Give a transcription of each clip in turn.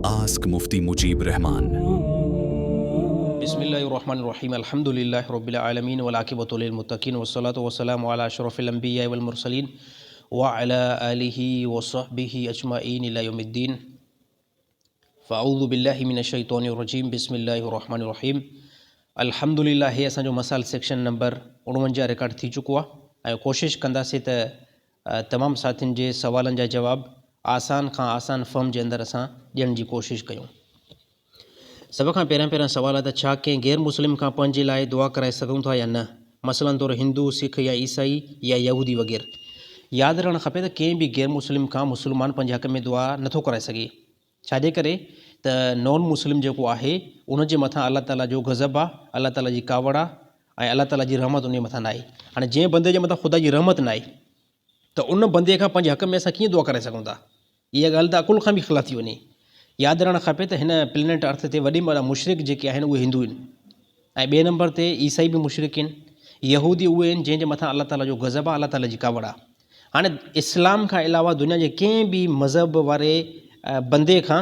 Ask Mufti Mujib Rahman. बिस्मिल्लाहिर्रहमानिर्रहीम अल्हम्दुलिल्लाहि रब्बिल आलमीन वल आक़िबतु लिल मुत्तक़ीन वस्सलातु वस्सलामु अला अशरफिल अंबिया वल मुरसलीन व अला आलिहि व सहबिहि अजमाइन इला यौमिद्दीन। फ़अऊज़ु बिल्लाहि मिनश शैतानिर रजीम बिस्मिल्लाहिर्रहमानिर्रहीम। अल्हम्दुलिल्लाह हे असांजो मसाइल सेक्शन नंबर 49 रिकॉर्ड थी चुको आहे ऐं कोशिशि कंदासीं त तमामु साथियुनि जे सवालनि जा जवाब आसान खां आसान फॉर्म जे अंदरि असां ॾियण जी कोशिशि कयूं। सभ खां पहिरियां सवाल आहे त छा कंहिं गैर मुस्लिम खां पंहिंजे लाइ दुआ कराए सघूं था या न, मसलन तौरु हिंदू, सिख या ईसाई या यहूदी वग़ैरह। यादि रखणु खपे त कंहिं बि गैर मुस्लिम खां मुस्लमान पंहिंजे हक़ में दुआ नथो कराए सघे। छाजे करे त नॉन मुस्लिम जेको आहे उनजे मथां अलाह ताला जो गज़ब आहे, अलाह ताला जी कावड़ आहे ऐं अलाह ताला जी रहमत उन मथां न आहे। हाणे जंहिं बंदे जे मथां ख़ुदा जी रहमत न आहे त उन बंदे खां पंहिंजे हक़ में असां कीअं दुआ करे सघूं था? इहा ॻाल्हि त अकुल खां बि ख़िलाफ़ थी वञे। यादि रखणु खपे त हिन प्लेनेट अर्थ ते वॾी में वॾा मुशरिक जेके आहिनि उहे हिंदू आहिनि ऐं ॿिए नंबर ते ईसाई बि मुशरिक आहिनि, यहूदी उहे आहिनि जंहिंजे मथां अलाह ताला जो गज़ब आहे, अलाह ताला जी कावड़ आहे। हाणे इस्लाम खां अलावा दुनिया जे कंहिं बि मज़हब वारे बंदे खां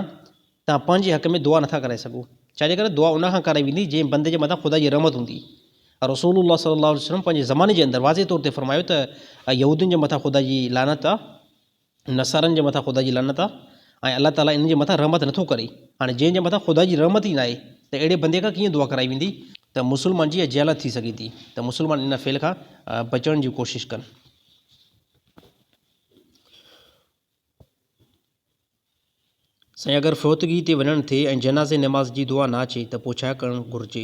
तव्हां पंहिंजे हक़ में दुआ नथा कराए सघो। छाजे करे दुआ उन खां कराई वेंदी जंहिं बंदे जे मथां ख़ुदा जी रहमत हूंदी। रसूलुल्लाह सल्लल्लाहु अलैहि वसल्लम पंहिंजे ज़माने जे अंदरि वाज़े तौर ते फरमायो त यहूदियुनि जे मथां ख़ुदा जी लानत आहे, नसारनि जे मथां ख़ुदा जी लानत आहे ऐं अलाह ताला इन जे मथां रहमत नथो करे। हाणे जंहिंजे मथां ख़ुदा जी रहमत ई न आहे त अहिड़े बंदे खां कीअं दुआ कराई वेंदी? त मुस्लमान जी जहालत थी सघे थी, त मुस्लमान इन फेल खां बचण जी कोशिशि कनि। साईं, अगरि फ़ौतगी ते वञणु थिए ऐं जनाज़े नमाज़ जी दुआ न अचे त पोइ छा करणु घुरिजे?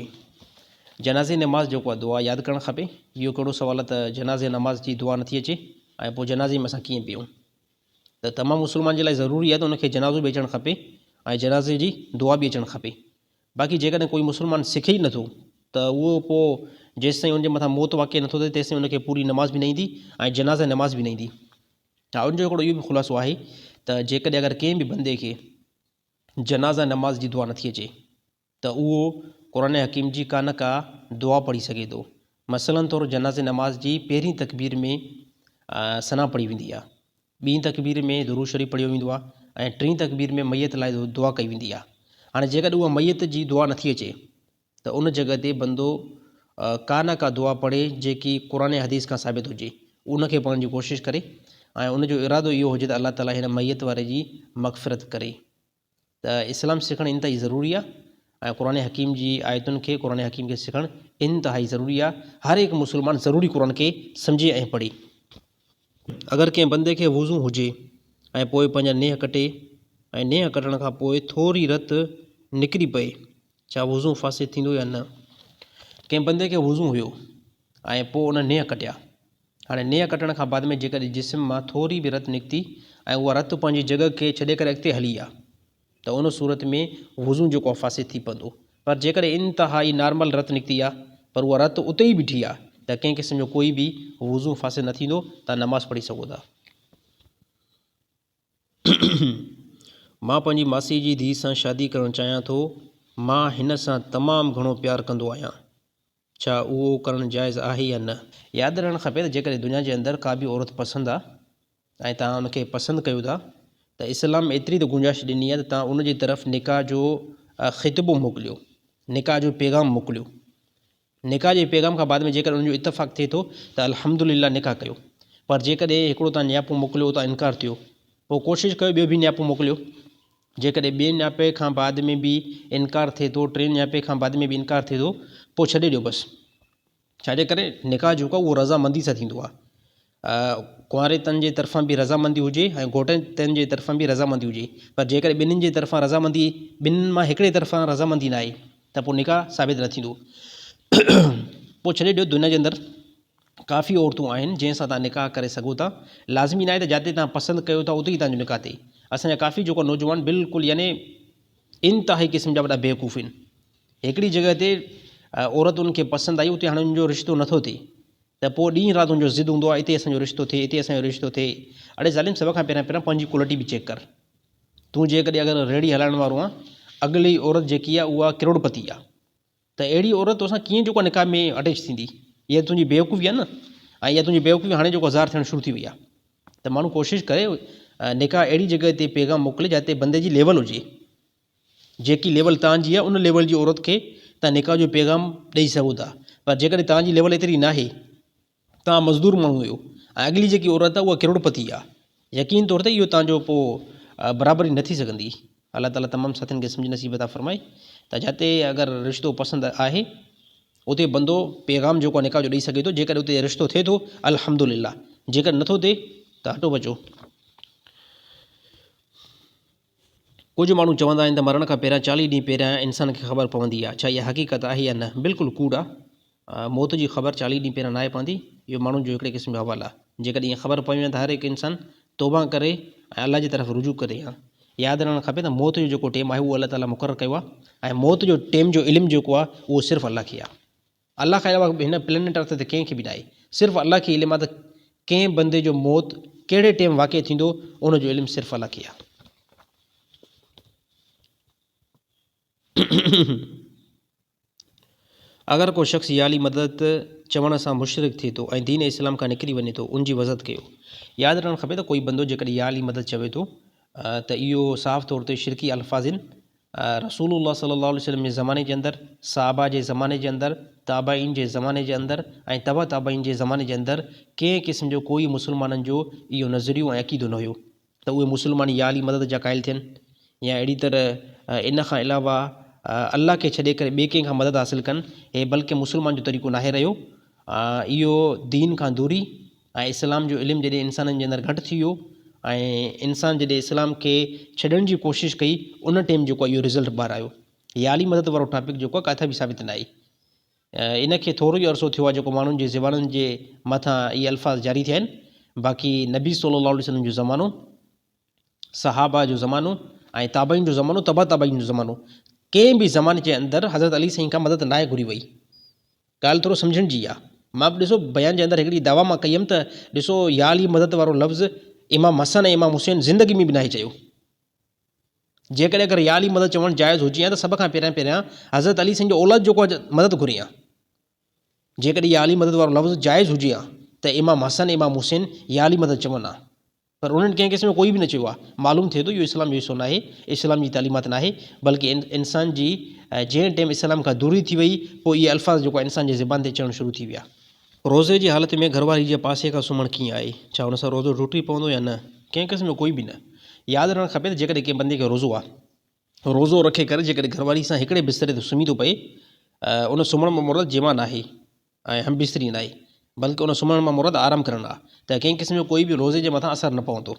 जनाज़े नमाज़ जेको आहे दुआ यादि करणु खपे। इहो कहिड़ो सुवाल आहे त जनाज़े नमाज़ जी दुआ नथी अचे ऐं पोइ जनाज़े में असां कीअं पियूं? त तमामु मुस्लमान जे लाइ ज़रूरी आहे त उनखे जनाज़ो बि अचणु खपे ऐं जनाज़े जी दुआ बि अचणु खपे। बाक़ी जेकॾहिं कोई मुस्लमान सिखे ई नथो त उहो पोइ जेसिताईं उनजे मथां मौत वाक़ई नथो थिए तेसिताईं उनखे पूरी नमाज़ बि न ईंदी ऐं जनाज़ा नमाज़ बि न ईंदी। हा, उनजो हिकिड़ो इहो बि ख़ुलासो आहे त जेकॾहिं अगरि कंहिं बि बंदे खे जनाज़ा नमाज़ जी दुआ नथी अचे त उहो क़ुरान हकीम जी का दुआ पढ़ी सघे थो। मसलन तौरु जनाज़े नमाज़ जी पहिरीं तकबीर में सना पढ़ी वेंदी आहे, ॿीं तकबीर में दुरूद शरीफ़ पढ़ियो वेंदो आहे ऐं टीं तकबीर में मैयत लाइ दुआ कई वेंदी आहे। हाणे जेकॾहिं उहा मैयत जी दुआ नथी अचे त उन जॻह ते बंदो का दुआ पढ़े जेकी क़ुरान हदीस खां साबित हुजे, उनखे पढ़ण जी कोशिशि करे ऐं उनजो इरादो इहो हुजे त अलाह ताला हिन मैयत वारे जी मग़फ़िरत करे। त इस्लाम सिखणु इंतिहाई ज़रूरी आहे ऐं क़ुरान हकीम जी आयतुनि खे, क़ुरान हकीम खे सिखणु इंतिहाई ज़रूरी आहे। हर हिकु मुस्लमान ज़रूरी क़ुरान खे सम्झे ऐं पढ़े। अगरि कंहिं बंदे खे वुज़ू हुजे ऐं पोइ पंहिंजा नेह कटे ऐं नेह कटण खां पोइ थोरी रत निकिरी पए, छा वुज़ू फासिद थींदो या न? कंहिं बंदे खे वुज़ू हुयो ऐं पोइ उन नेह कटिया। हाणे नेह कटण खां बाद में जेकॾहिं जिस्म मां थोरी बि रत निकिती ऐं उहा रत पंहिंजी जॻह खे छॾे करे अॻिते हली आहे त उन सूरत में वुज़ू जेको आहे फासिद थी पवंदो। पर जेकॾहिं इंतिहाई नॉर्मल रत निकिती आहे पर उहा रत उते ई बीठी आहे त कंहिं क़िस्म जो कोई बि वुज़ू फासिद न थींदो, तव्हां नमाज़ पढ़ी सघो था। मां पंहिंजी मासी जी धीउ सां शादी करणु चाहियां थो। मां हिन सां तमामु घणो प्यारु कंदो आहियां, छा उहो करणु जाइज़ आहे या न? यादि रखणु खपे त जेकॾहिं दुनिया जे अंदरि का बि औरत पसंदि आहे ऐं तव्हां उनखे पसंदि कयो था त इस्लाम में एतिरी त गुंजाइश ॾिनी आहे त तव्हां उनजी तरफ़ निकाह जो ख़ितबो मोकिलियो, निकाह जो पैगाम मोकिलियो। निकाह जे पैगाम खां बाद में जेकॾहिं उनजो इतफ़ाक़ थिए थो त अल्हम्दुलिल्लाह निकाह कयो। पर जेकॾहिं हिकिड़ो तव्हां नियापो मोकिलियो त इनकार थियो, पोइ कोशिशि कयो ॿियो बि नियापो मोकिलियो। जेकॾहिं ॿिए नियापे खां बाद में बि इनकार थिए थो, टे नियापे खां बाद में बि इनकार थिए थो, पोइ छॾे ॾियो बसि। छाजे करे निकाह जेको आहे उहो रज़ामंदी सां थींदो आहे। कुंवारे तन जे तरफ़ां बि रज़ामंदी हुजे ऐं घोट तन जे तरफ़ां बि रज़ामंदी हुजे, पर जेकॾहिं ॿिन्हिनि जे तरफ़ां रज़ामंदी, ॿिन्हिनि मां हिकिड़े तरफ़ां रज़ामंदी न आहे त पोइ निकाह साबित न थींदो। पोइ छॾे ॾियो। दुनिया जे अंदरि काफ़ी औरतूं आहिनि जंहिंसां तव्हां निकाह करे सघो था। लाज़मी न आहे त जिते तव्हां पसंदि कयो था उते ई तव्हांजो निकाह थिए। असांजा काफ़ी जेको नौजवान बिल्कुलु यानी इंतिहाई क़िस्म जा वॾा बेवकूफ़ आहिनि। हिकिड़ी जॻह ते औरत उनखे पसंदि आई, उते हाणे उनजो रिश्तो नथो थिए त पोइ ॾींहुं राति उनजो ज़िद हूंदो आहे हिते असांजो रिश्तो थिए, हिते असांजो रिश्तो थिए। अड़े ज़ालिम, सभ खां पहिरियां पंहिंजी क्वालिटी बि चेक कर। तूं जेकॾहिं अगरि रेड़ी हलाइण वारो आहे, अॻिली औरत जेकी आहे उहा करोड़पति आहे, त अहिड़ी औरत तोसां कीअं जेको निकाह में अटैच थींदी? इहा तुंहिंजी बेवकूफ़ी आहे न। ऐं इहा तुंहिंजी बेवकूफ़ी हाणे जेको ज़ाहिर थियणु शुरू थी वई आहे। त माण्हू कोशिशि करे निकाह अहिड़ी जॻह ते पैगाम मोकिले जिते बंदे जी लेवल हुजे। जेकी लेवल तव्हांजी आहे उन लेवल जी औरत खे तव्हां निकाह जो पैगाम ॾेई सघो था। पर जेकॾहिं तव्हांजी लेवल एतिरी न आहे, तव्हां मज़दूर माण्हू हुयो ऐं अॻिली जेकी औरत आहे उहा करोड़पति आहे, यकीन तौर ते इहो तव्हांजो पोइ बराबरी न थी सघंदी। अलाह ताला तमामु साथियुनि खे सम्झ नसीब था फ़रमाए त जिते अगरि रिश्तो पसंदि आहे उते बंदो पैगाम जेको आहे निकाह जो ॾेई सघे थो। जेकॾहिं उते रिश्तो थिए थो अल्हम्दुलिल्लाह, जेकॾहिं नथो थिए त हटो बचो। कुझु माण्हू चवंदा आहिनि त मरण खां पहिरियां 40 ॾींहं पहिरियां इंसान खे ख़बर पवंदी आहे। छा इहा हक़ीक़त आहे या न? बिल्कुलु कूड़ आहे। मौत जी ख़बर 40 ॾींहं पहिरियां न आहे पवंदी। इहो माण्हुनि जो हिकिड़े क़िस्म जो हवालु आहे। जेकॾहिं ईअं ख़बर पई वञे त हर हिकु इंसानु तौबा करे ऐं अलाह जी तरफ़ रुजू करे। यादि रखणु खपे त मौत जो जेको टेम आहे उहो अलाह ताला मुक़ररु कयो आहे ऐं मौत जो टेम जो इल्मु जेको आहे उहो सिर्फ़ु अलाह खे आहे। अलाह खां अलावा हिन प्लेनेट अर्थ ते कंहिंखे बि न आहे। सिर्फ़ु अलाह खे इल्मु आहे त कंहिं बंदे जो मौत कहिड़े टेम वाक़िअ थींदो, उनजो इल्मु सिर्फ़ु अलाह खे आहे। अगरि को शख़्स याली मदद चवण सां मुशरिक थिए थो ऐं दीन इस्लाम खां निकिरी वञे थो, उनजी वज़त कयो। यादि रखणु खपे त कोई बंदो जेकॾहिं याली मदद चवे थो त इहो साफ़ तौर ते शिरकी अल्फाज़िन रसूलुल्लाह सल्लल्लाहु अलैहि वसल्लम जे ज़माने जे अंदरि, सहाबा जे ज़माने जे अंदरि, ताबाइन जे ज़माने जे अंदरि ऐं तबा ताबाइन जे ज़माने जे अंदरि कंहिं क़िस्म जो कोई मुस्लमाननि जो इहो नज़रियो ऐं अक़ीदो न हुयो त उहे मुस्लमान याली मदद जा क़ाइल थियनि या अहिड़ी तरह इन खां अलावा अल्लाह खे छॾे करे ॿिए कंहिं खां मदद हासिलु कनि। हे बल्कि मुस्लमान जो तरीक़ो नाहे रहियो। इहो दीन खां दूरी ऐं इस्लाम जो इल्मु जॾहिं इंसाननि जे अंदरि घटि थी वियो ऐं इंसान जॾहिं इस्लाम खे छॾण जी कोशिशि कई, उन टाइम जेको आहे इहो रिज़ल्ट ॿाहिरि आयो। याली मदद वारो टॉपिक जेको आहे किथे बि साबित न आहे। इन खे थोरो ई अरसो थियो आहे जेको माण्हुनि जे ज़बाननि जे मथां इहे अल्फाज़ जारी थिया आहिनि। बाक़ी नबी सल्लल्लाहु अलैहि वसल्लम जो ज़मानो, सहाबा जो ज़मानो ऐं ताबाइन जो ज़मानो, तबा ताबाइन जो ज़मानो, कंहिं बि ज़माने जे अंदरि हज़रत अली साईं खां मदद नाहे घुरी वई। ॻाल्हि थोरो सम्झण जी आहे। मां बि ॾिसो बयान जे अंदरि हिकिड़ी दावा मां कई हुअमि त ॾिसो याली मदद वारो लफ़्ज़ इमाम हसन ऐं इमाम हुसैन ज़िंदगी में बि नाहे चयो। जेकॾहिं अगरि याली मदद चवणु जाइज़ हुजे त सभ खां पहिरियां हज़रत अली साईं जो औलाद जेको आहे मदद घुरी आहे। जेकॾहिं याली मदद वारो लफ़्ज़ जाइज़ हुजे त इमाम हसन इमाम हुसैन याली मदद चवनि हा, पर उन्हनि कंहिं क़िस्म में कोई बि न चयो आहे। मालूम थिए थो इहो इस्लाम जो हिसो न आहे, इस्लाम जी तालीमात न आहे, बल्कि इंसान जी जंहिं टाइम इस्लाम खां दूरी थी वई पोइ इहे अल्फाज़ जेको आहे इंसान जे ज़बान ते अचणु शुरू थी विया। रोज़े जी हालत में घरवारी जे पासे खां सुम्हणु कीअं आहे? छा हुन सां रोज़ो टुटी पवंदो या न? कंहिं क़िस्म जो कोई बि न। यादि रखणु खपे त जेकॾहिं कंहिं बंदे खे रोज़ो आहे, रोज़ो रखे करे जेकॾहिं घरवारी सां हिकिड़े बिस्तरे ते सुम्ही थो पए, उन सुम्हण मां मुराद जिमा न आहे ऐं हम बिस्तरी न आहे, बल्कि उन सुम्हण मां मुराद आराम करणु आहे, त कंहिं क़िस्म जो कोई बि रोज़े जे मथां असरु न पवंदो।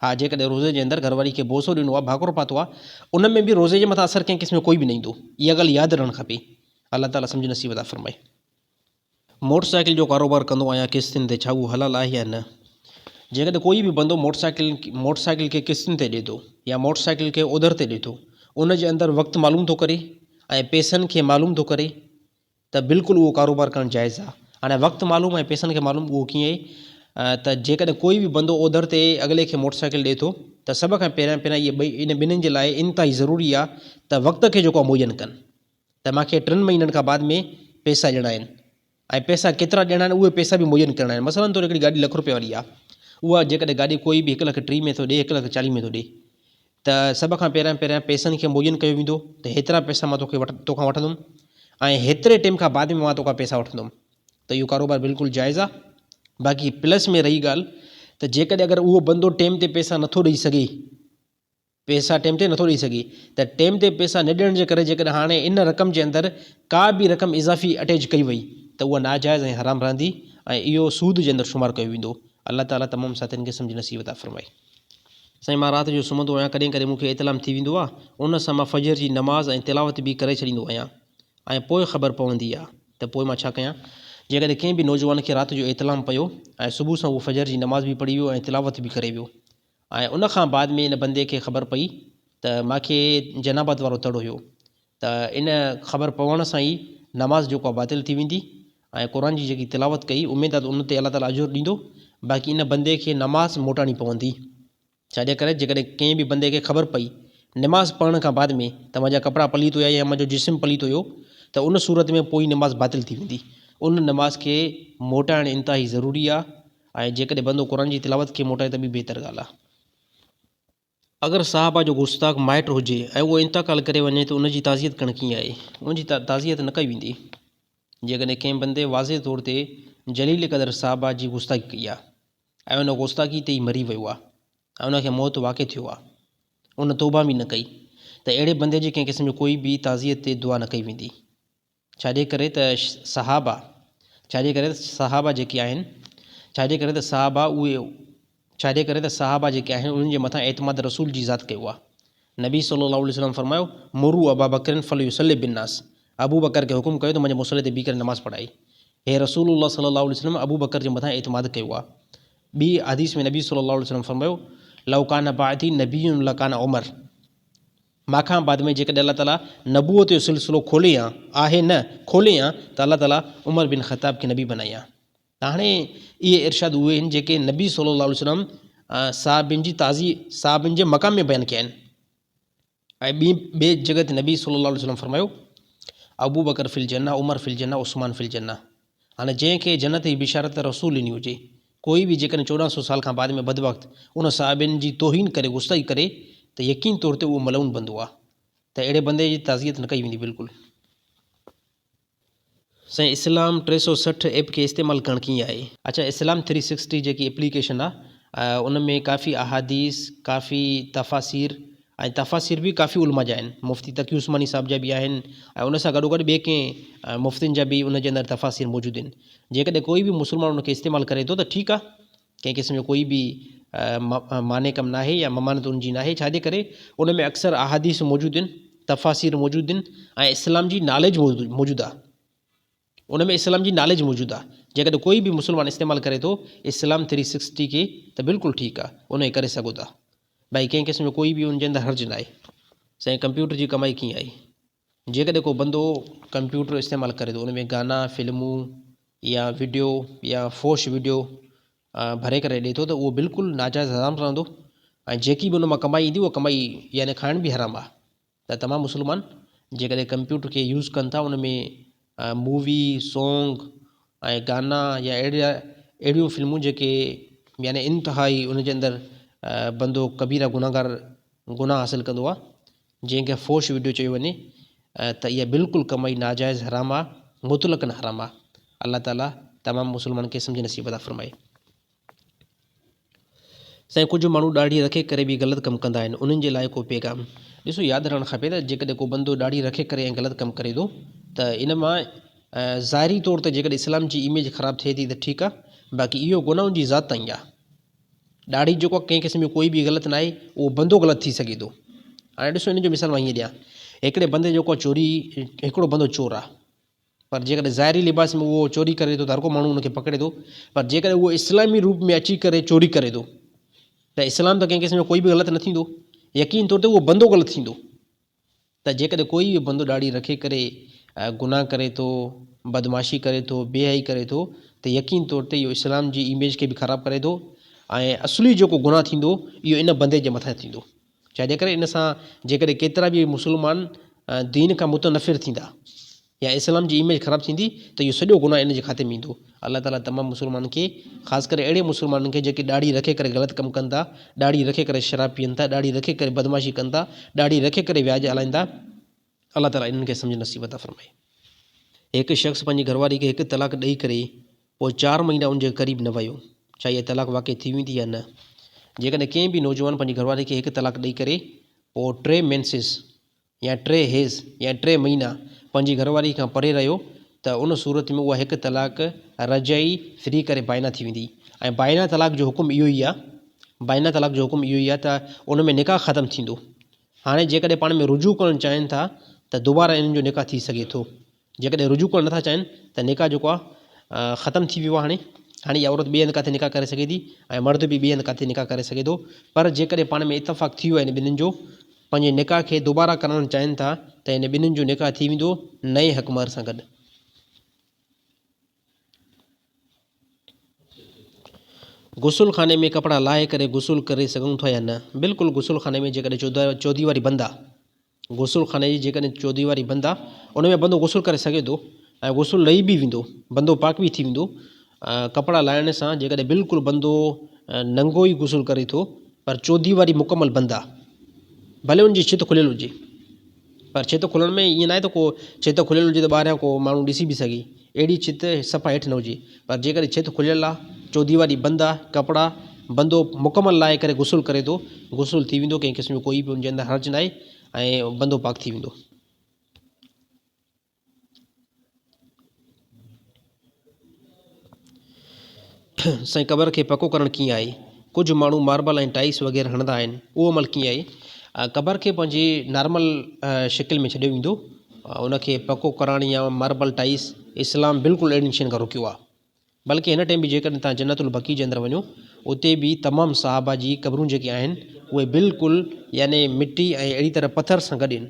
हा, जेकॾहिं रोज़े जे अंदरि घरवारी खे बोसो ॾिनो आहे, भाकुर पातो आहे, उन में बि रोज़े जे मथां असरु कंहिं क़िस्म जो कोई बि न ईंदो। इहा ॻाल्हि यादि रखणु खपे। अलाह ताला सम्झ नसीब था फ़रमाए। मोटरसाइकिल जो कारोबार कंदो आहियां किश्तियुनि ते, छा उहो हलाल आहे या न? जेकॾहिं कोई बि बंदो मोटरसाइकिल खे किश्तियुनि ते ॾिए थो या मोटरसाइकिल खे ओधर ते ॾिए थो, उन जे अंदरि वक़्तु मालूम थो करे ऐं पैसनि खे मालूम थो करे, त बिल्कुलु उहो कारोबार करणु जाइज़ आहे। हाणे वक़्तु मालूम ऐं पैसनि खे मालूम उहो कीअं आहे त जेकॾहिं कोई बि बंदो ओधर ते अॻिले खे मोटरसाइकिल ॾिए थो त सभ खां पहिरियां इहे ॿई इन ॿिन्हिनि जे लाइ इंतिहाई ज़रूरी आहे त वक़्त खे जेको आहे मुयन कनि, त मूंखे 3 महीननि खां बाद में पैसा ॾियणा आहिनि ऐं पैसा केतिरा ॾियणा आहिनि उहे पैसा बि मुयन करणा आहिनि। मसलन तौरु हिकिड़ी गाॾी ₹1,00,000 वारी आहे, उहा जेकॾहिं गाॾी कोई बि 1,30,000 में थो ॾिए, 1,40,000 में थो ॾिए, त सभ खां पहिरियां पैसनि खे मुयन कयो वेंदो त हेतिरा पैसा मां तोखां वठंदुमि ऐं हेतिरे टाइम खां बाद में मां तोखां पैसा वठंदुमि, त इहो कारोबार बिल्कुलु जाइज़ आहे। बाक़ी प्लस में रही ॻाल्हि त जेकॾहिं अगरि उहो बंदो टाइम ते पैसा नथो ॾेई सघे, पैसा टाइम ते नथो ॾेई सघे, त टाइम ते पैसा न ॾियण जे करे जेकॾहिं हाणे इन रक़म जे अंदरि का बि रक़म इज़ाफ़ी अटैच कई वई त उहा नाजाइज़ ऐं हराम रहंदी ऐं इहो सूद जे अंदरि शुमारु कयो वेंदो। अलाह ताला तमामु साथियुनि खे सम्झ नसीब था फ़रमाए। साईं, मां राति जो सुम्हंदो आहियां, कॾहिं कॾहिं मूंखे इतलाम थी वेंदो आहे, उन सां मां फजर जी नमाज़ ऐं तिलावत बि करे छॾींदो आहियां ऐं पोइ ख़बर पवंदी आहे, त पोइ मां छा कयां? जेकॾहिं कंहिं बि नौजवान खे राति जो इतलाम पियो ऐं सुबुह सां उहो फजर जी नमाज़ बि पढ़ी वियो ऐं तिलावत बि करे वियो ऐं उन खां बाद में इन बंदे खे ख़बर पई त मूंखे जनाबत वारो तड़ हुयो, त इन ख़बर पवण सां ई नमाज़ जेको आहे बातिल थी वेंदी ऐं क़ुर जी जेकी तिलावत कई उमेद आहे त उन ते अलाह ताला अजुर ॾींदो। बाक़ी इन बंदे खे नमाज़ मोटाइणी पवंदी। छाजे करे? जेकॾहिं कंहिं बि बंदे खे ख़बर पई नमाज़ पढ़ण खां बाद में त मुंहिंजा कपिड़ा पलीत हुया या मुंहिंजो जिस्म पलीत हुयो, त उन सूरत में पोइ नमाज़ बातिल थी वेंदी। उन नमाज़ खे मोटाइण इंतिहाई ज़रूरी आहे ऐं जेकॾहिं बंदो क़ुर जी तिलावत खे मोटाए त बि बहितर ॻाल्हि आहे। अगरि साहबा जो गुस्ताख़ माइट हुजे ऐं उहो इंतकाल करे वञे त उनजी ताज़ियत करण कीअं आहे? उनजी ताज़ियत न कई वेंदी। जेकॾहिं कंहिं बंदे वाज़े तौर ते जलील क़दर साहबा जी गुस्ताख़ी कई आहे ऐं उन गुस्ताख़ी ते ई मरी वियो आहे ऐं उनखे मौत वाक़िअ थियो आहे, उन तौबा बि न कई, त अहिड़े बंदे जी कंहिं क़िस्म जो कोई बि ताज़ियत ते दुआ न कई वेंदी। छाजे करे त साहबा जेके आहिनि, छाजे करे त साहबा जेके आहिनि उन्हनि जे मथां एतमाद रसूल जी ज़ात कयो आहे। नबी सल्लल्लाहु अलैहि वसल्लम फरमायो, मुरू अबा बकरन फलयुसल्लि बिन्नास, अबू बकर खे हुकुम कयो त मुंहिंजे मुसले ते बीह करे नमाज़ पढ़ाई। हे रसूलुल्लाह सल्लल्लाहु अलैहि वसल्लम अबू बकर जे मथां एतमाद कयो आहे। ॿी हदीस में नबी सल्लल्लाहु अलैहि वसल्लम फरमायो, लौ कान बादी नबीयुन लकान उमर, माखां बाद में जेकॾहिं अल्लाह ताला नबूअत जो सिलसिलो खोले आहे न खोले त अल्लाह ताला उमर बिन ख़त्ताब खे नबी बनाई आहे। त हाणे इहे इरशाद उहे आहिनि जेके नबी सल्लल्लाहु अलैहि वसल्लम साहबनि जे मक़ाम में बयानु कया आहिनि। ऐं ॿिए जॻह ते नबी सल्लल्लाहु अलैहि वसल्लम फरमायो, अबू बकर फिल जन्ना, उमर फिल जन्ना, उस्मान फिल जन्ना। हाणे जंहिंखे जन्नत जी बिशारत रसूल ॾिनी हुजे, कोई बि जेकॾहिं 1400 साल खां बाद में बदवक़्त उन साहिबनि जी तौहीन करे गुस्ताई करे त यकीन तौर ते उहो मलऊन बंदो आहे, त अहिड़े बंदे जी ताज़ियत न कई वेंदी बिल्कुलु। साईं, इस्लाम 360 ऐप खे इस्तेमालु करणु कीअं आहे? अच्छा, इस्लाम 360 जेकी एप्लीकेशन आहे उन में काफ़ी अहादीस, काफ़ी तफ़ासीर बि काफ़ी उलमा जा आहिनि। मुफ़्ती तक़ी उस्मानी साहिब जा बि आहिनि ऐं उन सां गॾोगॾु ॿिए कंहिं मुफ़्तियुनि जा बि उन जे अंदरि तफ़ासीर मौजूदु आहिनि। जेकॾहिं कोई बि मुस्लमान उनखे इस्तेमालु करे थो त ठीकु आहे, कंहिं क़िस्म जो कोई बि माने कमु न आहे या ममानत उनजी न आहे। छाजे करे उन में अक्सर अहादीस मौजूदु आहिनि, तफ़ासीर मौजूदु आहिनि ऐं इस्लाम जी नॉलेज मौजूदु आहे। उन में इस्लाम जी नॉलेज मौजूदु आहे। जेकॾहिं कोई बि मुस्लमान इस्तेमालु करे थो इस्लाम 360 खे त बिल्कुलु ठीकु आहे, उन खे करे सघो था। भाई कंहिं क़िस्म जो कोई बि उनजे अंदरि हर्ज न आहे। साईं, कंप्यूटर जी कमाई कीअं आहे? जेकॾहिं को बंदो कंप्यूटर इस्तेमालु करे थो, उन में गाना, फिल्मूं या वीडियो या फोश वीडियो भरे करे ॾिए थो त उहो बिल्कुलु नाजाइज़ हराम रहंदो ऐं जेकी बि उन मां कमाई ईंदी उहा कमाई यानी खाइण बि हराम आहे। त तमामु मुस्लमान जेकॾहिं कंप्यूटर खे यूज़ कनि था, उन में मूवी, सॉन्ग ऐं गाना या अहिड़ियूं फिल्मूं जेके यानी इंतिहाई उन जे अंदरि बंदो कबीरा गुनाह हासिलु कंदो आहे, जंहिंखे फोश वीडियो चयो वञे, त इहा बिल्कुलु कमाई नाजाइज़ हराम आहे, मुतलक़न हराम आहे। अल्लाह ताला तमामु मुस्लमान खे सम्झ नसीब अता फ़रमाए। साईं, कुझु माण्हू ॾाढी रखे करे बि ग़लति कमु कंदा आहिनि, उन्हनि जे लाइ को पैगाम? ॾिसो, यादि रखणु खपे त जेकॾहिं को बंदो ॾाढी रखे करे ऐं ग़लति कमु करे थो त इन मां ज़ाहिरी तौर ते जेकॾहिं इस्लाम जी इमेज ख़राबु थिए थी त ठीकु आहे, बाक़ी इहो गुनाहनि जी ज़ात ताईं आहे। ॾाढी जेको कंहिं क़िस्म जो कोई बि ग़लति न आहे, उहो बंदो ग़लति थी सघे थो। हाणे ॾिसो, इन जो मिसाल मां हीअं ॾियां, हिकिड़े बंदे जेको चोरी, हिकिड़ो बंदो चोर आहे, पर जेकॾहिं ज़ाहिरी लिबास में उहो चोरी करे थो त हर को माण्हू उनखे पकिड़े थो, पर जेकॾहिं उहो इस्लामी रूप में अची करे चोरी करे थो त इस्लाम त कंहिं क़िस्म जो कोई बि ग़लति न थींदो, यकीन तौर ते उहो बंदो ग़लति थींदो। त जेकॾहिं कोई बि बंदो ॾाढी रखे करे गुनाह करे थो, बदमाशी करे थो, बेहयाई करे थो, त यकीन तौर ते इहो इस्लाम जी इमेज खे बि ख़राबु करे थो ऐं असली जेको गुनाह थींदो इहो इन बंदे जे मथां थींदो। छाजे करे इन सां जेकॾहिं केतिरा बि मुस्लमान दीन खां मुतनफ़िर थींदा या इस्लाम जी इमेज ख़राबु थींदी त इहो सॼो गुनाह इन जे खाते में ईंदो। अल्लाह ताला तमामु मुस्लमाननि खे, ख़ासि करे अहिड़े मुस्लमाननि खे जेके ॾाढी रखे करे ग़लति कमु कनि था, ॾाढी रखे करे शराब पीअनि था, ॾाढी रखे करे बदमाशी कनि था, ॾाढी रखे करे व्याज हलाइनि था, अल्लाह ताला इन्हनि खे सम्झ नसीब अता फ़रमाए। हिकु शख़्स पंहिंजी घरवारी खे हिकु तलाक ॾेई करे पोइ 4 महीना उनजे क़रीब न वियो, छा इहा तलाक वाक़ई थी वेंदी या न? जेकॾहिं कंहिं बि नौजवान पंहिंजी घरवारी खे हिकु तलाक ॾेई करे पोइ 3 मेंसिस या 3 हेज़ या 3 महीना पंहिंजी घरवारी खां परे रहियो त उन सूरत में उहा हिकु तलाक रजाई फ्री करे बाइना थी वेंदी। ऐं बाइना तलाक जो हुकुम इहो ई आहे, बाइना तलाक जो हुकुम इहो ई आहे त उन में निकाह ख़तमु थींदो। हाणे जेकॾहिं पाण में रुजू करणु चाहिनि था त दुबारा इन्हनि जो निकाह थी सघे थो। जेकॾहिं रुजू करणु नथा चाहिनि त निकाह जेको आहे ख़तमु थी वियो आहे। हाणे इहा औरत ॿिए हंधि किथे निकाह करे सघे थी ऐं मर्द बि ॿिए हंधि किथे निकाह करे सघे थो, पर जेकॾहिं पाण में इतफ़ाक़ थी वियो आहे इन ॿिन्हिनि जो, पंहिंजे निकाह खे दुबारा करणु चाहिनि था त इन ॿिन्हिनि जो निकाह थी वेंदो नए हक़मार सां गॾु। गुसुल खाने में कपिड़ा लाहे करे गुसुल करे सघूं था या न? बिल्कुलु, गुसुल खाने में जेकॾहिं चौधी वारी बंदि आहे, गुसुल खाने जी जेकॾहिं चौधी वारी बंदि आहे, उन में बंदो गुसुल करे सघे थो ऐं गुसुल लही बि वेंदो, बंदो पाक बि थी वेंदो। कपिड़ा लाहिण सां जेकॾहिं बिल्कुलु बंदो नंगो ई गुसुल करे थो, पर चौधी वारी मुकमल बंदि आहे, भले उनजी छित खुलियल हुजे, पर छित खुलण में ईअं न आहे त को छित खुलियल हुजे त ॿाहिरियां को माण्हू ॾिसी बि सघे, अहिड़ी छित सफ़ा हेठि न हुजे। पर जेकॾहिं छित खुलियल आहे, चौदीवारी बंदि आहे, कपिड़ा बंदो मुकमल लाहे करे गुसुल करे थो, गुसुल थी वेंदो, कंहिं क़िस्म जो कोई बि हुनजे अंदरि हर्ज न आहे ऐं बंदो पाक थी वेंदो। साईं क़बर खे पको करणु कीअं आहे? कुझु माण्हू मार्बल ऐं टाइल्स वग़ैरह हणंदा आहिनि, उहो अमल कीअं आहे? क़बर खे पंहिंजी नॉर्मल शिकिल में छॾियो वेंदो, उनखे पको करणु या मार्बल टाइल्स इस्लाम बिल्कुलु अहिड़ियुनि शयुनि खां रोकियो आहे। बल्कि हिन टाइम बि जेकॾहिं तव्हां जन्नतुल बक़ी जे अंदरि वञो, उते बि तमामु सहाबा जी क़बरूं जेके आहिनि उहे बिल्कुलु यानी मिटी ऐं अहिड़ी तरह पथर सां गॾु आहिनि,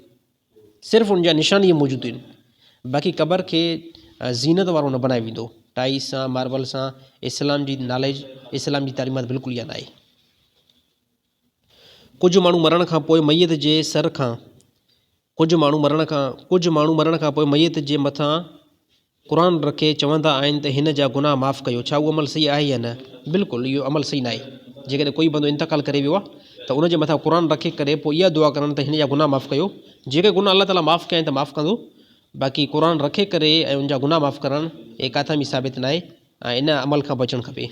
सिर्फ़ु उनजा निशानी मौजूदु आहिनि। बाक़ी क़बर खे ज़ीनत वारो न बनाए वेंदो, टाइल्स सां मार्बल सां। इस्लाम जी नॉलेज, इस्लाम जी तालीमात बिल्कुलु इहा न आहे। कुझु माण्हू मरण खां पोइ मैयत जे सर खां कुझु माण्हू मरण खां पोइ मैयत जे मथां क़ुर रखे चवंदा आहिनि त हिन जा गुनाह माफ़ु कयो। छा उहो अमल सही आहे या न? बिल्कुलु इहो अमल सही न आहे। जेकॾहिं कोई बंदो इंतकाल करे वियो आहे त उनजे मथां क़ुर रखे करे पोइ इहा दुआ करणु त हिन जा गुनाह माफ़ु कयो। जेके गुनाह अलाह ताला माफ़ु कया आहिनि त माफ़ु कंदो, बाक़ी क़ुर रखे करे ऐं उनजा गुनाह माफ़ु करणु इहे किथां बि साबित न आहे ऐं इन अमल खां बचणु खपे।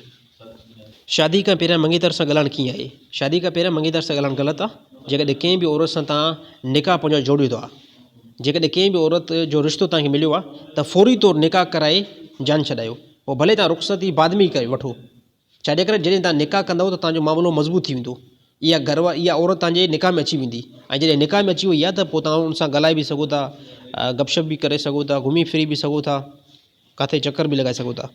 शादी खां पहिरियां मंगेतर सां ॻाल्हाइणु कीअं आहे? शादी खां पहिरियां मंगेतर सां ॻाल्हाइणु ग़लति आहे। जेकॾहिं कंहिं बि औरत सां तव्हां निकाह पंहिंजो जोड़ियो आहे, जेकॾहिं कंहिं बि औरत जो रिश्तो तव्हांखे मिलियो आहे त फौरी तौरु निकाह कराए जान छॾायो। पोइ भले तव्हां रुख़्सती बाद में ई करे वठो, छाजे करे जॾहिं तव्हां निकाह कंदव त तव्हांजो मामिलो मज़बूत थी वेंदो। इहा औरत तव्हांजे निकाह में अची वेंदी, ऐं जॾहिं निकाह में अची वई आहे त पोइ तव्हां उन सां ॻाल्हाए बि सघो था, गपशप बि करे सघो था, घुमी फिरी बि सघो था, किथे चकर बि लॻाए सघो था।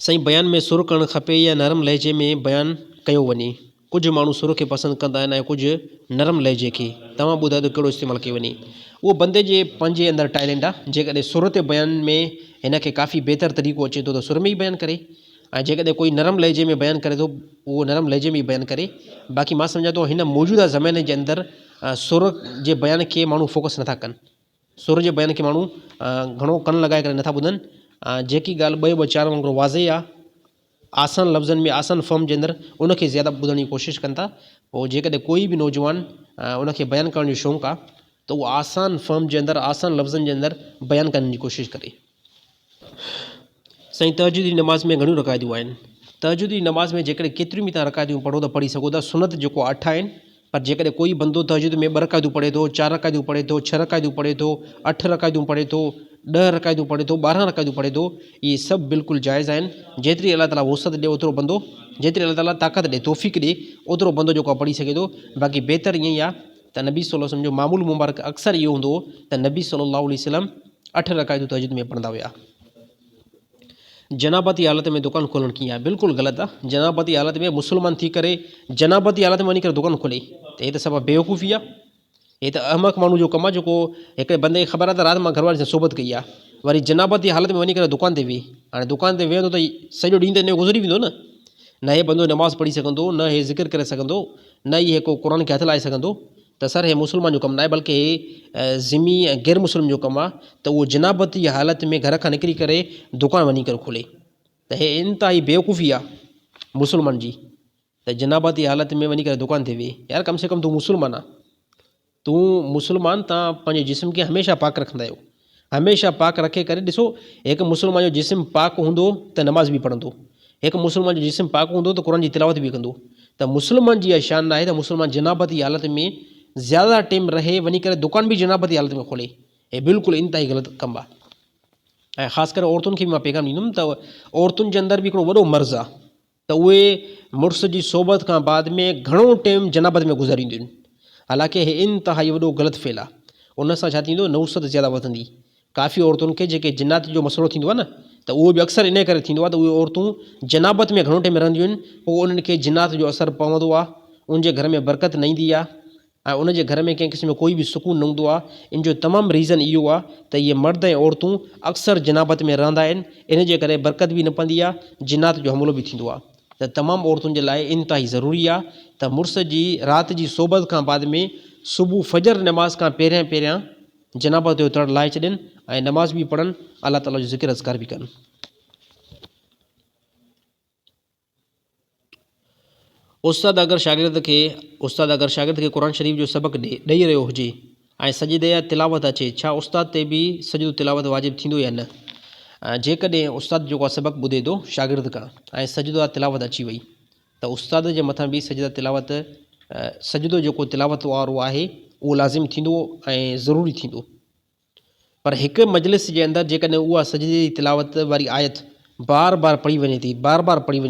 साईं बयान में सुर करणु खपे या नरम लहजे में बयानु कयो वञे? कुझु माण्हू सुर खे पसंदि कंदा आहिनि ऐं कुझु नरम लहजे खे। तव्हां ॿुधायो त कहिड़ो इस्तेमालु कयो वञे? उहो बंदे जे पंहिंजे अंदरि टैलेंट आहे। जेकॾहिं सुर ते बयान में हिन खे काफ़ी बहितर तरीक़ो अचे थो त सुर में ई बयानु करे, ऐं जेकॾहिं कोई नरम लहजे में बयानु करे थो उहो नरम लहजे में ई बयानु करे। बाक़ी मां सम्झां थो हिन मौजूदा ज़माने जे अंदरि सुर जे बयान खे माण्हू फोकस नथा कनि, सुर जे बयान खे माण्हू घणो कन लॻाए करे नथा ॿुधनि। जेकी ॻाल्हि ॿ चारि वांगुरु वाज़े आहे, आसान लफ़्ज़नि में, आसान फॉर्म जे अंदरि, उनखे ज़्यादा ॿुधण जी कोशिशि कनि था। पोइ जेकॾहिं कोई बि नौजवान उनखे बयानु करण जो शौक़ु आहे त उहो आसान फॉर्म जे अंदरि, आसान लफ़्ज़नि जे अंदरि बयानु करण जी कोशिशि करे। साईं तहज्जुदी नमाज़ में घणियूं रकायतूं आहिनि? तहज्जुदी नमाज़ में जेकॾहिं केतिरियूं बि तव्हां रकायतूं पढ़ो त पढ़ी सघो था। सुनत जेको 8 आहिनि, पर जेकॾहिं कोई बंदो तहज्जुद में 2 रकायतूं पढ़े थो, 4 रकायतूं पढ़े थो, 6 रकायतूं पढ़े थो, 8 रकायतूं पढ़े थो, 10 रकायतूं पढ़े थो, 12 रकायतूं पढ़े थो, इहे सभु बिल्कुलु जाइज़ आहिनि। जेतिरी अलाह ताला वुसअत ॾिए ओतिरो बंदो, जेतिरी अलाह ताला ताक़त ॾिए, तौफ़ीक़ ॾिए, ओतिरो बंदो जेको आहे पढ़ी सघे थो। बाक़ी बहितर ईअं ई आहे त नबी सल्लल्लाहु अलैहि वसल्लम जो मामूल मुबारक अक्सर इहो हूंदो हो त नबी सल्लल्लाहु अलैहि वसल्लम 8 रकायतूं तहज्जुद में पढ़ंदा हुआ। जनाबती हालत में दुकानु खोलणु कीअं आहे? बिल्कुलु ग़लति आहे। जनाबती हालत में मुस्लमान थी करे जनाबती हालत में वञी करे दुकानु खोले त हे त सभु बेवकूफ़ी आहे। हे त अहमक माण्हू जो कमु आहे जेको हिकिड़े बंदे खे ख़बर आहे त राति मां घरवारी सां सोबत कई आहे, वरी जनाबती हालत में वञी करे दुकान ते वेही। हाणे दुकान ते वेहंदो त सॼो ॾींहुं त इन जो गुज़री वेंदो न हे बंदो नमाज़ पढ़ी सघंदो, न हे ज़िक्र करे सघंदो, न इहे को क़ुर खे हथु लाए सघंदो। त सर हे मुस्लमान जो कमु न आहे, बल्कि हे ज़िमी ऐं ग़ैर मुस्लिम जो कमु आहे त उहो जनाबती हालत में घर खां निकिरी करे दुकानु वञी करे खोले। त हे इंतिहाई बेवकूफ़ी आहे मुस्लमान जी, त जनाबती हालत में वञी करे दुकान ते वेही। यार कम से कम तूं मुस्लमान आहे, तूं मुस्लमान, तव्हां पंहिंजे जिस्म खे हमेशह पाक रखंदा आहियो। हमेशह पाक रखे करे ॾिसो, हिकु मुस्लमान जो जिस्म पाक हूंदो त नमाज़ बि पढ़ंदो, हिकु मुस्लमान जो जिस्म पाक हूंदो त क़ुर जी तिलावत बि कंदो। त मुस्लमान जी इहा शान आहे त मुस्लमान जनाबती हालत में ज़्यादा टाइम रहे वञी करे दुकान बि जनाबती हालत में खोले। हे बिल्कुलु इंतिहाई ग़लति कमु आहे। ऐं ख़ासि करे औरतुनि खे बि मां पैगाम ॾींदुमि त औरतुनि जे अंदरि बि हिकिड़ो वॾो मर्ज़ु आहे त उहे मुड़ुस जी सोबत खां बाद में घणो टाइम जनाबत में गुज़ारींदियूं आहिनि। हालांकि हे इंतिहाई वॾो ग़लति फेल आहे। उन सां छा थींदो, नहुसत ज़्यादा वधंदी। काफ़ी औरतुनि खे जेके जिन्नात जो मसइलो थींदो आहे न, त उहो बि अक्सर इन करे थींदो आहे त उहे औरतूं जनाबत में घणो टाइम रहंदियूं आहिनि, पोइ उन्हनि खे जिन्नात जो असरु पवंदो आहे, उनजे घर में बरकत न ईंदी आहे ऐं उनजे घर में कंहिं क़िस्म जो कोई बि सुकून न हूंदो आहे। इन जो तमामु रीज़न इहो आहे त इहे मर्द ऐं औरतूं अक्सर जनाबत में रहंदा आहिनि, इन जे करे बरकत बि न पवंदी आहे, जिन्नात जो हमिलो बि थींदो आहे। त तमामु औरतुनि जे लाइ इंतिहाई ज़रूरी आहे त मुड़ुस जी राति जी सोबत खां बाद में सुबुह फजर नमाज़ खां पहिरियां जनाबत जो तड़ लाहे छॾनि ऐं नमाज़ बि पढ़नि, अलाह ताला जो ज़िक्र अज़कार बि कनि। उस्ताद अगरि शागिर्द खे क़ुर शरीफ़ जो सबक़ु ॾेई रहियो हुजे ऐं सजदे या तिलावत अचे, छा उस्ताद ते बि सजदो तिलावत वाजिबु थींदो या न? जेकॾहिं उस्ताद जेको आहे सबक़ु ॿुधे थो शागिर्द खां ऐं सजदो आहे तिलावत अची वई त उस्ताद जे मथां बि सजदो जेको तिलावत वारो आहे उहो लाज़िम थींदो ऐं ज़रूरी थींदो। पर हिकु मजलिस जे अंदरि जेकॾहिं उहा सजदे जी तिलावत वारी आयत बार बार पढ़ी वञे थी, बार बार पढ़ी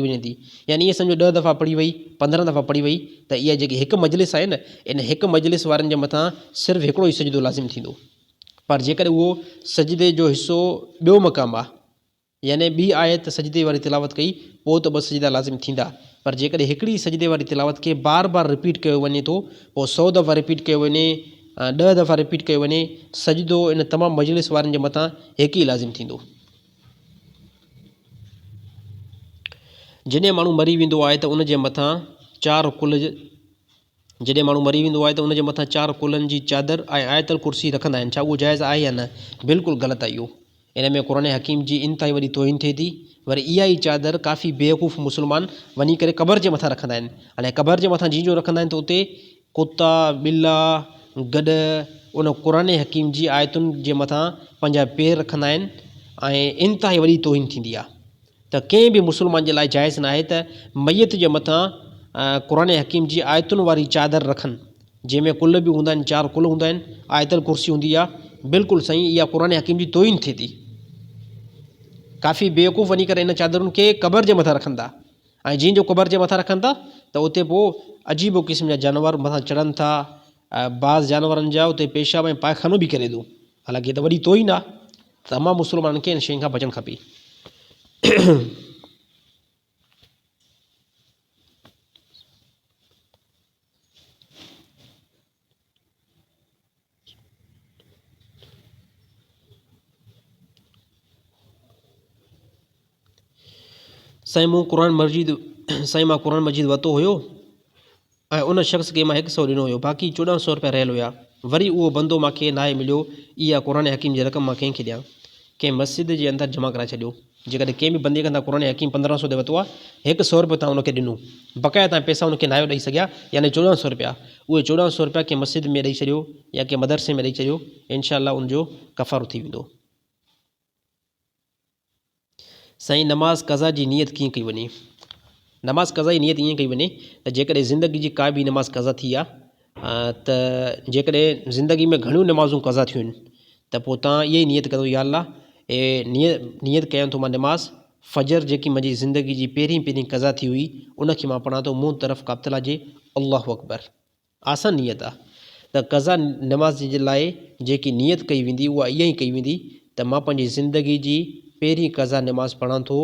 वञे थी, यानी ईअं सम्झो 10 दफ़ा पढ़ी वई, 15 दफ़ा पढ़ी वई, त इहा जेकी हिकु मजलिस आहे न, इन हिकु मजलिस वारनि जे मथां सिर्फ़ु हिकिड़ो ई सजदो लाज़िम थींदो। पर जेकॾहिं उहो सजदे जो हिसो ॿियो मक़ामु आहे, यानी ॿी आयत सजदे वारी तिलावत कई, पोइ त 2 सजदा लाज़िम थींदा। पर जेकॾहिं हिकिड़ी सजदे वारी तिलावत खे बार बार रिपीट कयो वञे थो, पोइ 100 दफ़ा रिपीट कयो वञे, 10 दफ़ा रिपीट कयो वञे, सजदो इन तमामु मजलिस वारनि जे मथां हिकु ई लाज़िम थींदो। जॾहिं माण्हू मरी वेंदो आहे त उनजे मथां 4 कुलनि जी चादर ऐं आयतल कुर्सी रखंदा आहिनि, छा उहो जाइज़ आहे या न? बिल्कुलु ग़लति आहे इहो। इन में क़ुर हकीम जी इंतिहाई वॾी तोहिन थिए थी। वरी इहा ई चादर काफ़ी बेवकूफ़ मुस्लमान वञी करे क़बर जे मथां रखंदा आहिनि। हाणे क़बर जे मथां जीअं जो रखंदा आहिनि त उते कुता ॿिला गॾु उन क़ुर हकीम जी आयतुनि जे मथां पंहिंजा पेर रखंदा आहिनि ऐं इंतिहाई वॾी तोहिन थींदी आहे। त कंहिं बि मुस्लमान जे लाइ जाइज़ न आहे त मैयत जे मथां क़ुर हकीम जी आयतुनि वारी चादर रखनि, जंहिंमें कुल बि हूंदा आहिनि, 4 कुल हूंदा आहिनि, आयतल कुर्सी हूंदी आहे। बिल्कुलु सही, इहा क़ुर हकीम जी तोहिन थिए थी। काफ़ी बेवकूफ़ वञी करे इन चादरुनि खे क़बर जे मथां रखनि था, ऐं जीअं जो क़बर जे मथां रखनि था त उते पोइ अजीबो क़िस्म जा जानवर मथां चढ़नि था। बाज़ जानवरनि जा उते पेशाब ऐं पायखानो बि करे थो। हालांकि त वॾी तोहिन आहे, तमामु मुस्लमाननि खे इन शयुनि खां बचणु खपे। साईं मां क़ुर मजीद वरितो हुयो ऐं उन शख़्स खे मां 100 ॾिनो हुयो, बाक़ी 1400 रुपया रहियल हुया। वरी उहो बंदो मूंखे नाहे मिलियो, इहा क़ुर हकीम जी रक़म मां कंहिंखे ॾियां? कंहिं मस्जिद जे अंदरि जमा कराए छॾियो। जेकॾहिं कंहिं बि बंदे खां क़ुर हकीम 1500 ते वरितो आहे, 100 रुपयो तव्हां उनखे ॾिनो, बक़ाया तव्हां पैसा उनखे नायो ॾेई सघिया, यानी 1400 रुपया। उहे 1400 रुपया कंहिं मस्जिद में ॾेई छॾियो या कंहिं मदरसे में ॾेई छॾियो, इनशाअल्लाह उनजो कफ़ारो थी वेंदो। साईं नमाज़ क़ज़ा जी नियत कीअं कई वञे? नमाज़ क़ज़ा जी नियत ईअं कई वञे त जेकॾहिं ज़िंदगी जी का बि नमाज़ क़ज़ा थी आहे, त जेकॾहिं ज़िंदगी में घणियूं नमाज़ूं क़ज़ा थियूं आहिनि, त पोइ तव्हां इहा ई नियत कयो, या अल्लाह नियत कयां थो मां नमाज़ फ़जर जेकी मुंहिंजी ज़िंदगी जी पहिरीं क़ज़ा थी हुई, उनखे मां पढ़ां थो मूं तरफ़ क़ाबिल जे अल्लाहु अकबर। आसान नियत आहे। त क़ज़ा नमाज़ जे लाइ जेकी नियत कई वेंदी उहा इहा ई कई वेंदी त मां पंहिंजी ज़िंदगी जी पहिरीं क़ज़ा नमाज़ पढ़ां थो,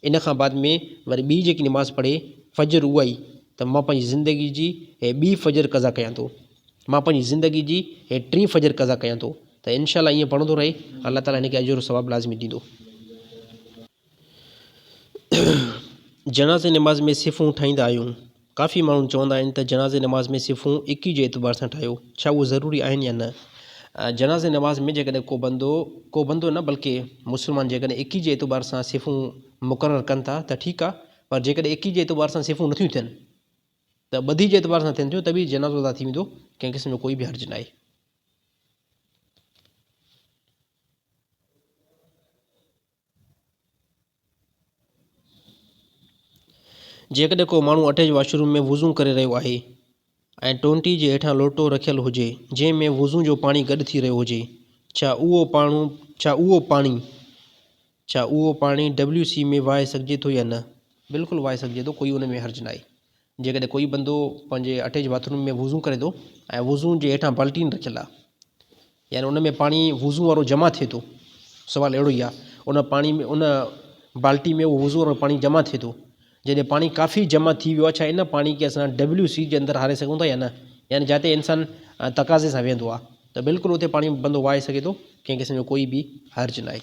इन खां बाद में वरी ॿी जेकी नमाज़ पढ़े फ़जर उहा ई, त मां पंहिंजी ज़िंदगी जी हे ॿी फ़जर क़ज़ा कयां थो, मां पंहिंजी ज़िंदगी जी हे 3 फ़जर क़ज़ा कयां थो। त इनशाअल्लाह ईअं पढ़ंदो रहे, अल्लाह ताला हिनखे अजर सवाबु लाज़मी ॾींदो। जनाज़े नमाज़ में सिफ़ूं ठाहींदा आहियूं। काफ़ी माण्हू चवंदा आहिनि त जनाज़े नमाज़ में सिफ़ूं 21 जे एतबार सां ठाहियो, छा उहो ज़रूरी आहिनि या न? जनाज़े नमाज़ में जेकॾहिं को बंदो न बल्कि मुस्लमान जेकॾहिं 21 जे एतबार सां सिफ़ूं मुक़ररु कनि था त ठीकु आहे। पर जेकॾहिं 21 जे एतबार सां सिफ़ूं नथियूं थियनि त ॿधी जे एतबार सां थियनि थियूं, त बि जनाज़ो अदा थी वेंदो, कंहिं क़िस्म जो कोई बि हर्ज न आहे। जेकॾहिं को माण्हू अटैच वॉशरूम में वुज़ू करे रहियो आहे ऐं टोंटी जे हेठां लोटो रखियलु हुजे जंहिंमें वुज़ू जो पाणी गॾु थी रहियो हुजे, छा उहो पाणी WC में वाहे सघिजे थो या न? बिल्कुलु वाहे सघिजे थो, कोई उन में हर्ज न आहे। जेकॾहिं कोई बंदो पंहिंजे अटैच बाथरूम में वुज़ू करे थो ऐं वुज़ू जे हेठां बाल्टीन रखियलु आहे, यानी उन में पाणी वुज़ू वारो जमा थिए थो, सुवालु अहिड़ो ई आहे, उन पाणी में उन बाल्टी में उहो वुज़ू वारो पाणी जमा थिए थो, जॾहिं पाणी काफ़ी जमा थी वियो आहे, छा इन पाणी खे असां WC जे अंदरि हारे सघूं था या न? यानी जिते इंसानु तक़ाज़े सां वेंदो आहे, त बिल्कुलु उते पाणी बंदो वाहे सघे थो, कंहिं क़िस्म जो कोई बि हर्ज न आहे।